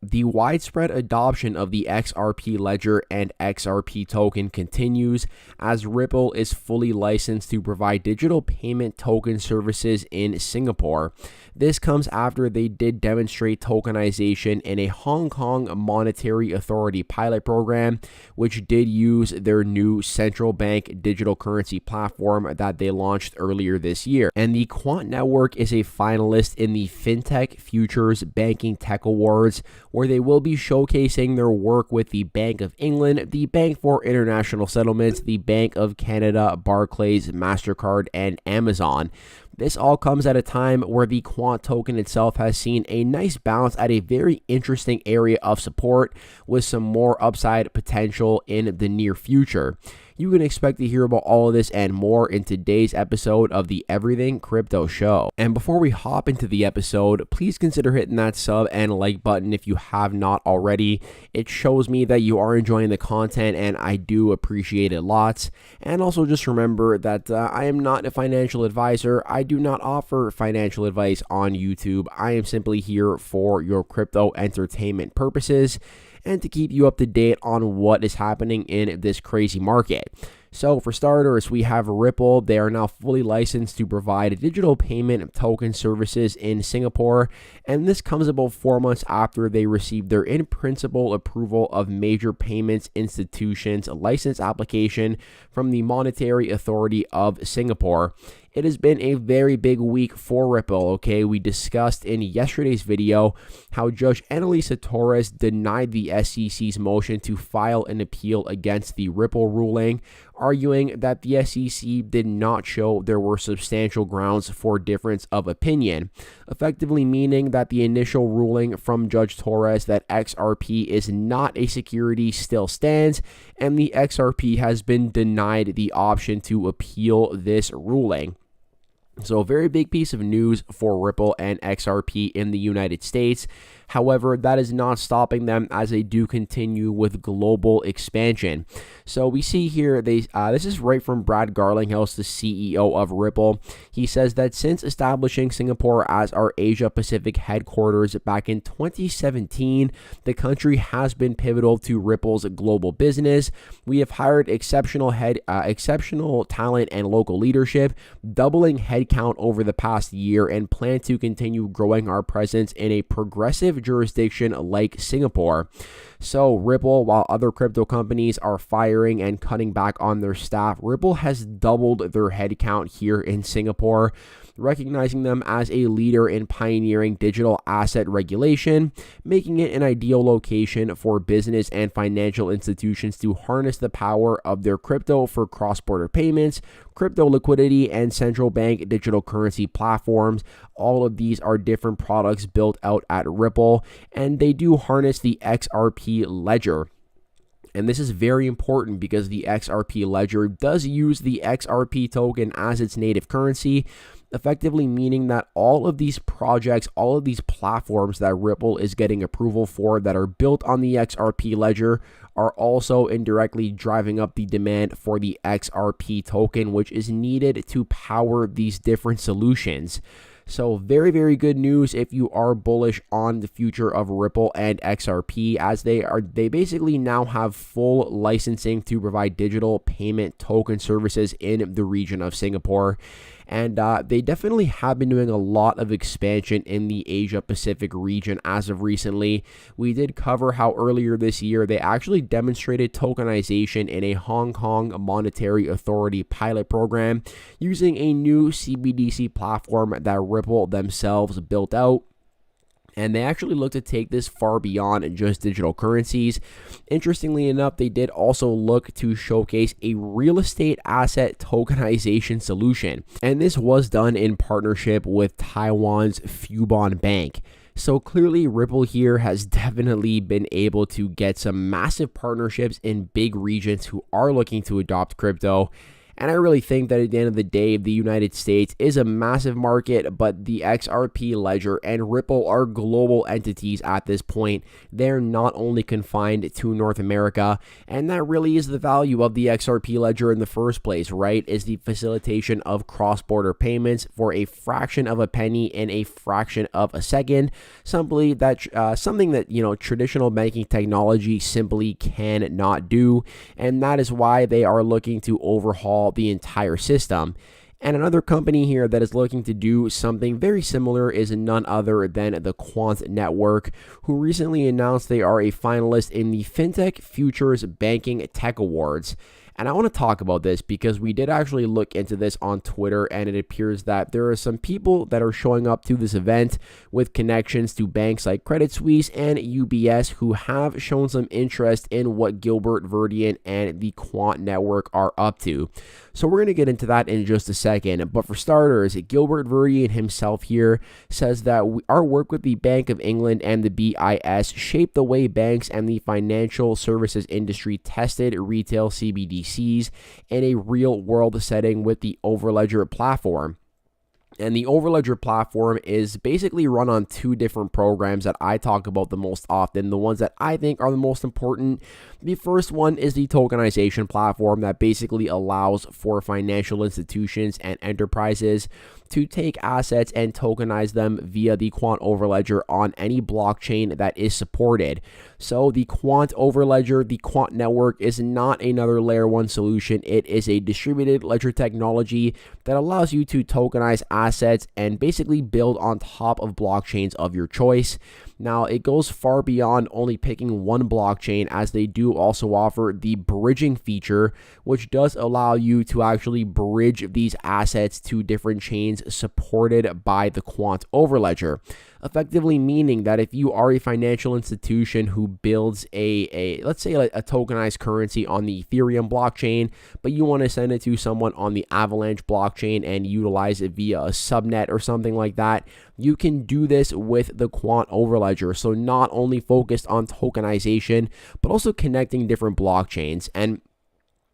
The widespread adoption of the XRP ledger and XRP token continues as Ripple is fully licensed to provide digital payment token services in Singapore. This comes after they did demonstrate tokenization in a Hong Kong Monetary Authority pilot program, which did use their new central bank digital currency platform that they launched earlier this year. And the Quant network is a finalist in the FinTech Futures Banking Tech Awards, where they will be showcasing their work with the Bank of England, the Bank for International Settlements, the Bank of Canada, Barclays, MasterCard, and Amazon. This all comes at a time where the Quant token itself has seen a nice bounce at a very interesting area of support with some more upside potential in the near future. You can expect to hear about all of this and more in today's episode of the Everything Crypto Show. And before we hop into the episode, please consider hitting that sub and like button if you have not already. It shows me that you are enjoying the content and I do appreciate it lots. And also just remember that I am not a financial advisor. I do not offer financial advice on YouTube. I am simply here for your crypto entertainment purposes and to keep you up to date on what is happening in this crazy market. So for starters, we have Ripple. They are now fully licensed to provide digital payment token services in Singapore, and this comes about 4 months after they received their in-principle approval of major payments institutions license application from the Monetary Authority of Singapore. It has been a very big week for Ripple, okay? We discussed in yesterday's video how Judge Annalisa Torres denied the SEC's motion to file an appeal against the Ripple ruling, arguing that the SEC did not show there were substantial grounds for difference of opinion, effectively meaning that the initial ruling from Judge Torres that XRP is not a security still stands, and the XRP has been denied the option to appeal this ruling. So a very big piece of news for Ripple and XRP in the United States. However, that is not stopping them as they do continue with global expansion. So we see here, this is right from Brad Garlinghouse, the CEO of Ripple. He says that since establishing Singapore as our Asia Pacific headquarters back in 2017, the country has been pivotal to Ripple's global business. We have hired exceptional talent and local leadership, doubling headcount over the past year, and plan to continue growing our presence in a progressive jurisdiction like Singapore. So Ripple, while other crypto companies are firing and cutting back on their staff, Ripple has doubled their headcount here in Singapore, recognizing them as a leader in pioneering digital asset regulation, making it an ideal location for business and financial institutions to harness the power of their crypto for cross-border payments, crypto liquidity, and central bank digital currency platforms. All of these are different products built out at Ripple, and they do harness the XRP ledger. And this is very important because the XRP ledger does use the XRP token as its native currency, effectively meaning that all of these projects, all of these platforms that Ripple is getting approval for that are built on the XRP ledger are also indirectly driving up the demand for the XRP token, which is needed to power these different solutions. So very, very good news if you are bullish on the future of Ripple and XRP, as they basically now have full licensing to provide digital payment token services in the region of Singapore. And they definitely have been doing a lot of expansion in the Asia Pacific region as of recently. We did cover how earlier this year they actually demonstrated tokenization in a Hong Kong Monetary Authority pilot program using a new CBDC platform that Ripple themselves built out. And they actually look to take this far beyond just digital currencies. Interestingly enough, they did also look to showcase a real estate asset tokenization solution. And this was done in partnership with Taiwan's Fubon Bank. So clearly Ripple here has definitely been able to get some massive partnerships in big regions who are looking to adopt crypto. And I really think that at the end of the day, the United States is a massive market, but the XRP ledger and Ripple are global entities at this point. They're not only confined to North America, and that really is the value of the XRP ledger in the first place, right? Is the facilitation of cross-border payments for a fraction of a penny in a fraction of a second. Something that traditional banking technology simply cannot do, and that is why they are looking to overhaul the entire system. And another company here that is looking to do something very similar is none other than the Quant Network, who recently announced they are a finalist in the FinTech Futures Banking Tech Awards. And I want to talk about this because we did actually look into this on Twitter, and it appears that there are some people that are showing up to this event with connections to banks like Credit Suisse and UBS who have shown some interest in what Gilbert Verdian and the Quant Network are up to. So we're going to get into that in just a second. But for starters, Gilbert Verdian himself here says that our work with the Bank of England and the BIS shaped the way banks and the financial services industry tested retail CBDCs in a real-world setting with the Overledger platform. And the Overledger platform is basically run on two different programs that I talk about the most often, the ones that I think are the most important. The first one is the tokenization platform that basically allows for financial institutions and enterprises to take assets and tokenize them via the Quant Overledger on any blockchain that is supported. So the Quant Overledger, the Quant Network, is not another layer 1 solution. It is a distributed ledger technology that allows you to tokenize assets and basically build on top of blockchains of your choice. Now, it goes far beyond only picking one blockchain, as they do also offer the bridging feature, which does allow you to actually bridge these assets to different chains supported by the Quant Overledger. Effectively meaning that if you are a financial institution who builds let's say a tokenized currency on the Ethereum blockchain, but you want to send it to someone on the Avalanche blockchain and utilize it via a subnet or something like that, you can do this with the Quant Overledger. So not only focused on tokenization, but also connecting different blockchains. And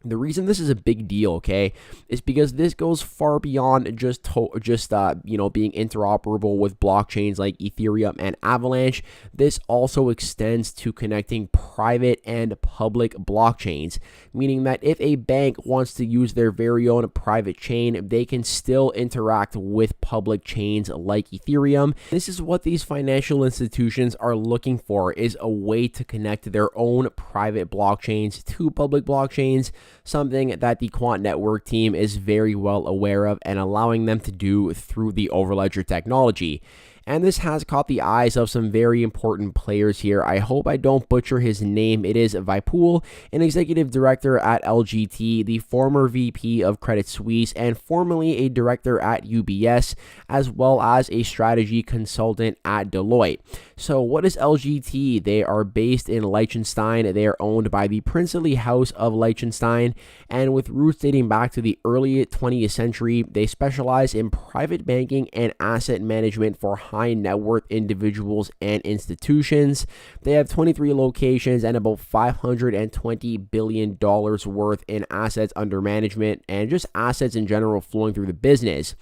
the reason this is a big deal, okay, is because this goes far beyond just being interoperable with blockchains like Ethereum and Avalanche. This also extends to connecting private and public blockchains, meaning that if a bank wants to use their very own private chain, they can still interact with public chains like Ethereum. This is what these financial institutions are looking for, is a way to connect their own private blockchains to public blockchains, something that the Quant Network team is very well aware of and allowing them to do through the Overledger technology. And this has caught the eyes of some very important players here. I hope I don't butcher his name. It is Vipul, an executive director at LGT, the former VP of Credit Suisse, and formerly a director at UBS, as well as a strategy consultant at Deloitte. So what is LGT? They are based in Liechtenstein. They are owned by the princely house of Liechtenstein, and with roots dating back to the early 20th century, they specialize in private banking and asset management for high net worth individuals and institutions. They have 23 locations and about $520 billion worth in assets under management and just assets in general flowing through the business.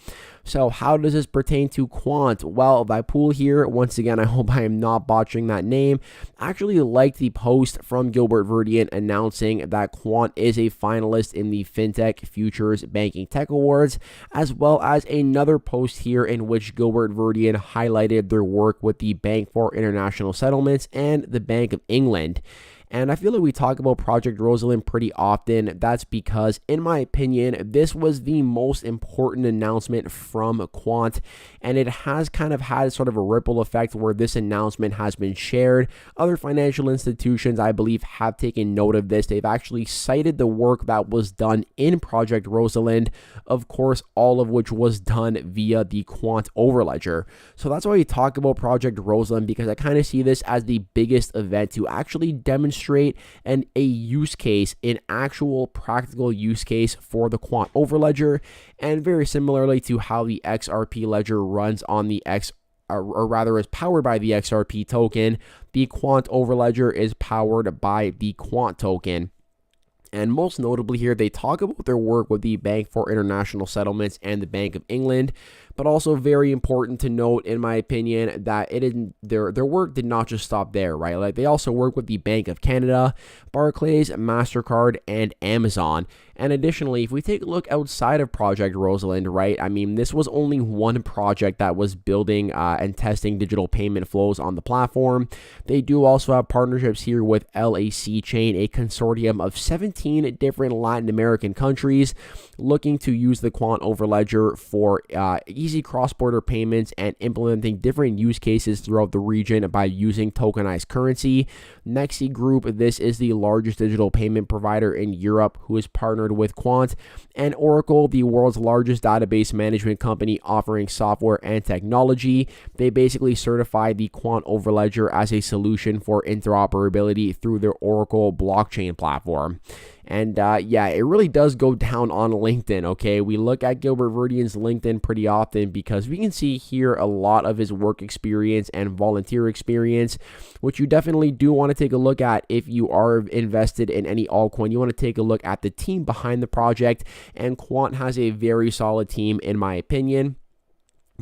So how does this pertain to Quant? Well, Vipul here, once again, I hope I am not botching that name, actually liked the post from Gilbert Verdian announcing that Quant is a finalist in the FinTech Futures Banking Tech Awards, as well as another post here in which Gilbert Verdian highlighted their work with the Bank for International Settlements and the Bank of England. And I feel like we talk about Project Rosalind pretty often. That's because, in my opinion, this was the most important announcement from Quant, and it has kind of had sort of a ripple effect where this announcement has been shared. Other financial institutions, I believe, have taken note of this. They've actually cited the work that was done in Project Rosalind, of course, all of which was done via the Quant Overledger. So that's why we talk about Project Rosalind, because I kind of see this as the biggest event to actually demonstrate and a use case, an actual practical use case for the Quant Overledger, and very similarly to how the XRP ledger runs on the or rather is powered by the XRP token, the Quant Overledger is powered by the Quant token. And most notably here, they talk about their work with the Bank for International Settlements and the Bank of England. But also very important to note, in my opinion, that their work did not just stop there, right? Like, they also work with the Bank of Canada, Barclays, MasterCard, and Amazon. And additionally, if we take a look outside of Project Rosalind, right, I mean, this was only one project that was building and testing digital payment flows on the platform. They do also have partnerships here with LAC Chain, a consortium of 17 different Latin American countries looking to use the Quant Overledger for easy cross-border payments and implementing different use cases throughout the region by using tokenized currency. Nexi Group, this is the largest digital payment provider in Europe who is partnered with Quant, and Oracle, the world's largest database management company offering software and technology. They basically certified the Quant Overledger as a solution for interoperability through their Oracle blockchain platform. And yeah, it really does go down on LinkedIn, okay? We look at Gilbert Verdian's LinkedIn pretty often because we can see here a lot of his work experience and volunteer experience, which you definitely do want to take a look at if you are invested in any altcoin. You want to take a look at the team behind the project, and Quant has a very solid team, in my opinion.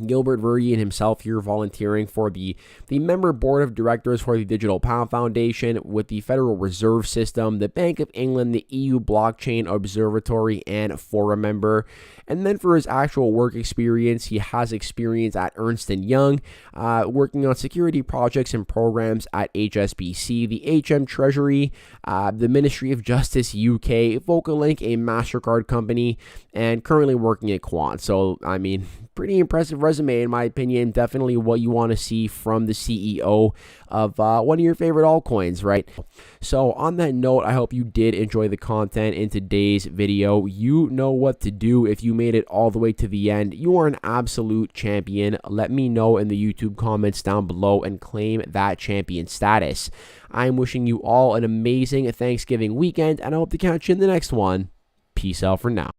Gilbert Verdian himself here volunteering for the member board of directors for the Digital Pound Foundation with the Federal Reserve System, the Bank of England, the EU Blockchain Observatory, and Forum member. And then for his actual work experience, he has experience at Ernst & Young, working on security projects and programs at HSBC, the HM Treasury, the Ministry of Justice UK, Vocalink, a MasterCard company, and currently working at Quant. So, I mean, pretty impressive resume, in my opinion. Definitely what you want to see from the CEO of one of your favorite altcoins, right? So on that note, I hope you did enjoy the content in today's video. You know what to do if you made it all the way to the end. You are an absolute champion. Let me know in the YouTube comments down below and claim that champion status. I'm wishing you all an amazing Thanksgiving weekend, and I hope to catch you in the next one. Peace out for now.